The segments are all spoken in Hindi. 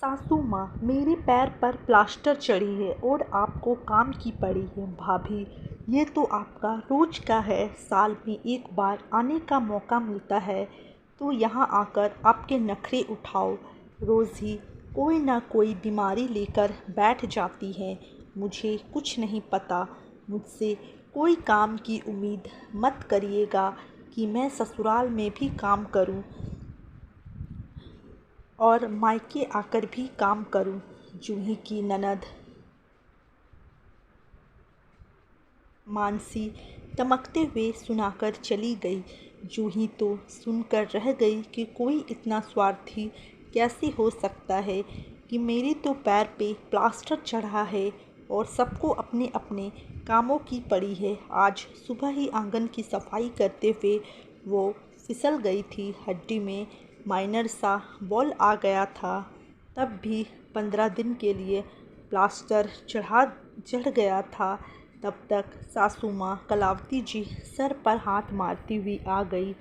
सासू माँ, मेरे पैर पर प्लास्टर चढ़ी है और आपको काम की पड़ी है। भाभी, ये तो आपका रोज का है। साल में एक बार आने का मौका मिलता है तो यहाँ आकर आपके नखरे उठाओ। रोज़ ही कोई ना कोई बीमारी लेकर बैठ जाती है। मुझे कुछ नहीं पता। मुझसे कोई काम की उम्मीद मत करिएगा कि मैं ससुराल में भी काम करूं और मायके आकर भी काम करूं। जूही की ननद मानसी तमकते हुए सुनाकर चली गई। जूही तो सुनकर रह गई कि कोई इतना स्वार्थी कैसे हो सकता है कि मेरे तो पैर पे प्लास्टर चढ़ा है और सबको अपने अपने कामों की पड़ी है। आज सुबह ही आंगन की सफाई करते हुए वो फिसल गई थी। हड्डी में माइनर सा बॉल आ गया था। तब भी 15 दिन के लिए प्लास्टर चढ़ गया था। तब तक सासू माँ कलावती जी सर पर हाथ मारती हुई आ गई।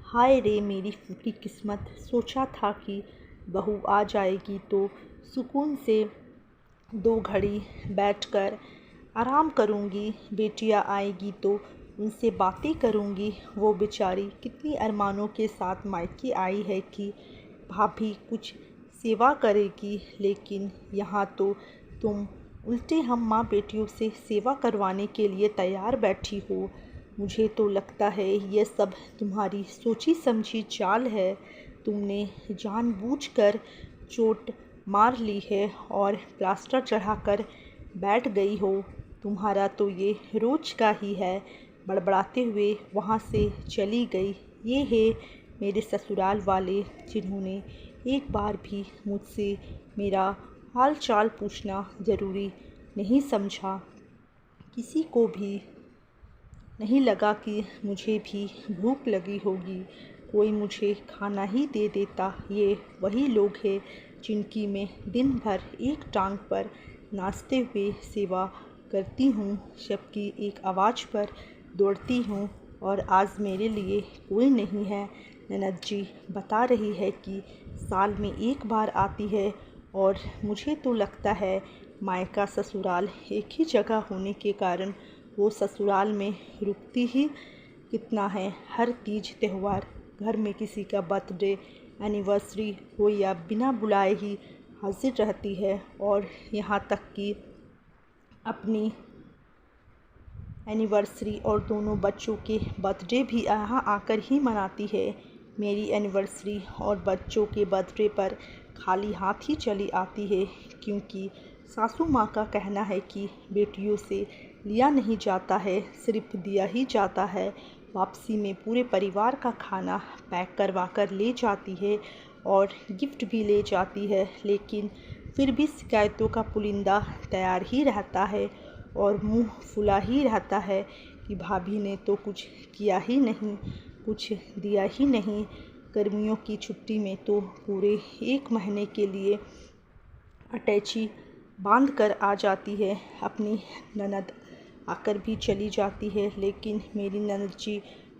हाय रे मेरी फूटी किस्मत, सोचा था कि बहू आ जाएगी तो सुकून से 2 घड़ी बैठकर आराम करूंगी, बेटियां आएगी तो उनसे बातें करूंगी। वो बेचारी कितनी अरमानों के साथ मायके आई है कि भाभी कुछ सेवा करेगी, लेकिन यहाँ तो तुम उल्टे हम माँ बेटियों से सेवा करवाने के लिए तैयार बैठी हो। मुझे तो लगता है ये सब तुम्हारी सोची समझी चाल है। तुमने जानबूझकर चोट मार ली है और प्लास्टर चढ़ाकर बैठ गई हो। तुम्हारा तो ये रोज का ही है। बड़बड़ाते हुए वहाँ से चली गई। ये है मेरे ससुराल वाले जिन्होंने एक बार भी मुझसे मेरा हाल चाल पूछना ज़रूरी नहीं समझा। किसी को भी नहीं लगा कि मुझे भी भूख लगी होगी, कोई मुझे खाना ही दे देता। ये वही लोग हैं जिनकी मैं दिन भर एक टांग पर नाचते हुए सेवा करती हूँ, सबकी एक आवाज़ पर दौड़ती हूँ, और आज मेरे लिए कोई नहीं है। ननद जी बता रही है कि साल में एक बार आती है और मुझे तो लगता है मायका ससुराल एक ही जगह होने के कारण वो ससुराल में रुकती ही कितना है। हर तीज त्यौहार, घर में किसी का बर्थडे एनिवर्सरी हो या बिना बुलाए ही हाजिर रहती है, और यहाँ तक कि अपनी एनिवर्सरी और दोनों बच्चों के बर्थडे भी यहाँ आकर ही मनाती है। मेरी एनिवर्सरी और बच्चों के बर्थडे पर खाली हाथ ही चली आती है, क्योंकि सासू माँ का कहना है कि बेटियों से लिया नहीं जाता है, सिर्फ दिया ही जाता है। वापसी में पूरे परिवार का खाना पैक करवा कर ले जाती है और गिफ्ट भी ले जाती है, लेकिन फिर भी शिकायतों का पुलिंदा तैयार ही रहता है और मुंह फुला ही रहता है कि भाभी ने तो कुछ किया ही नहीं, कुछ दिया ही नहीं। गर्मियों की छुट्टी में तो पूरे 1 महीने के लिए अटैची बांध कर आ जाती है। अपनी ननद आकर भी चली जाती है, लेकिन मेरी ननद जी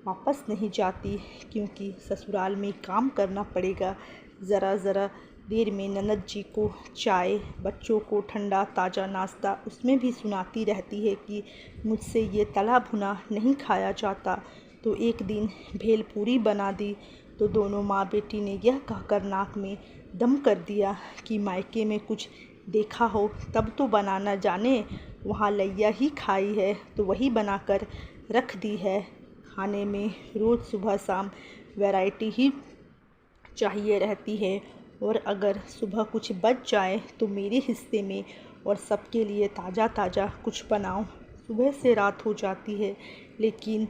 वापस नहीं जाती, क्योंकि ससुराल में काम करना पड़ेगा। ज़रा देर में ननद जी को चाय, बच्चों को ठंडा ताज़ा नाश्ता, उसमें भी सुनाती रहती है कि मुझसे ये तला भुना नहीं खाया जाता। तो एक दिन भेलपूरी बना दी तो दोनों माँ बेटी ने यह कहकर नाक में दम कर दिया कि मायके में कुछ देखा हो तब तो बनाना जाने, वहाँ लैया ही खाई है तो वही बनाकर रख दी है। खाने में रोज़ सुबह शाम वैरायटी ही चाहिए रहती है, और अगर सुबह कुछ बच जाए तो मेरे हिस्से में और सबके लिए ताज़ा ताज़ा कुछ बनाओ। सुबह से रात हो जाती है, लेकिन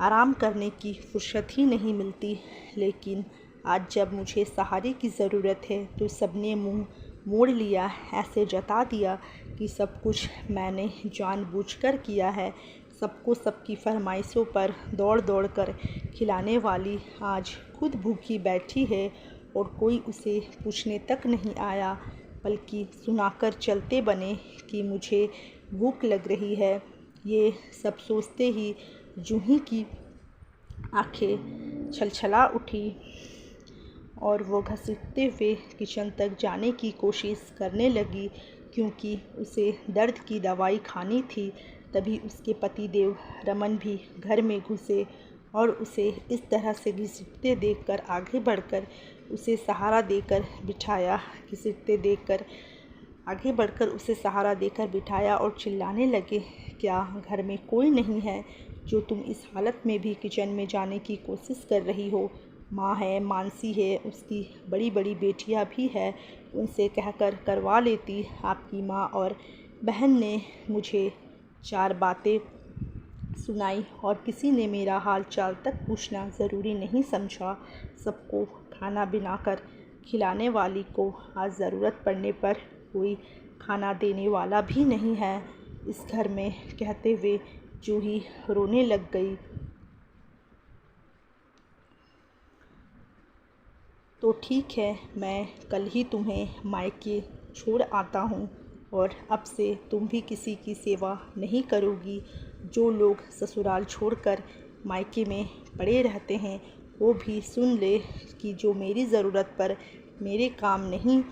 आराम करने की फुर्सत ही नहीं मिलती। लेकिन आज जब मुझे सहारे की ज़रूरत है तो सबने मुंह मोड़ लिया, ऐसे जता दिया कि सब कुछ मैंने जानबूझकर किया है। सबको सबकी फरमाइशों पर दौड़ दौड़ कर खिलाने वाली आज खुद भूखी बैठी है और कोई उसे पूछने तक नहीं आया, बल्कि सुनाकर चलते बने कि मुझे भूख लग रही है। ये सब सोचते ही जूही की आंखें छलछला उठी और वो घसीटते हुए किचन तक जाने की कोशिश करने लगी क्योंकि उसे दर्द की दवाई खानी थी। तभी उसके पतिदेव रमन भी घर में घुसे और उसे इस तरह से घसीटते देखकर आगे बढ़कर उसे सहारा देकर बिठाया उसे सहारा देकर बिठाया और चिल्लाने लगे, क्या घर में कोई नहीं है जो तुम इस हालत में भी किचन में जाने की कोशिश कर रही हो? माँ है, मानसी है, उसकी बड़ी बड़ी बेटियाँ भी है, उनसे कहकर करवा लेती। आपकी माँ और बहन ने मुझे 4 बातें सुनाई और किसी ने मेरा हाल चाल तक पूछना ज़रूरी नहीं समझा। सबको खाना बनाकर खिलाने वाली को आज ज़रूरत पड़ने पर कोई खाना देने वाला भी नहीं है इस घर में, कहते हुए जूही रोने लग गई। तो ठीक है, मैं कल ही तुम्हें मायके छोड़ आता हूँ और अब से तुम भी किसी की सेवा नहीं करोगी। जो लोग ससुराल छोड़कर मायके में पड़े रहते हैं वो भी सुन ले कि जो मेरी ज़रूरत पर मेरे काम नहीं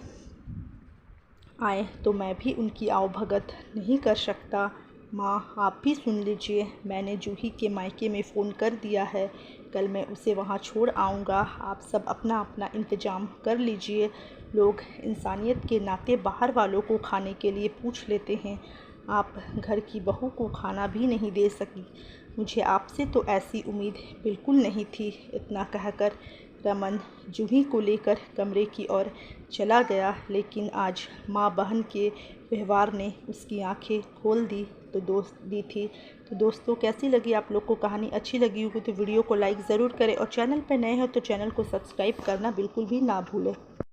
आए तो मैं भी उनकी आवभगत नहीं कर सकता। माँ, आप भी सुन लीजिए, मैंने जूही के मायके में फ़ोन कर दिया है, कल मैं उसे वहाँ छोड़ आऊँगा। आप सब अपना अपना इंतज़ाम कर लीजिए। लोग इंसानियत के नाते बाहर वालों को खाने के लिए पूछ लेते हैं, आप घर की बहू को खाना भी नहीं दे सकी। मुझे आपसे तो ऐसी उम्मीद बिल्कुल नहीं थी। इतना कहकर रमन जूही को लेकर कमरे की ओर चला गया, लेकिन आज माँ बहन के व्यवहार ने उसकी आंखें खोल दी थी। तो दोस्तों, कैसी लगी आप लोग को कहानी? अच्छी लगी होगी तो वीडियो को लाइक ज़रूर करें और चैनल पर नए हो तो चैनल को सब्सक्राइब करना बिल्कुल भी ना भूलें।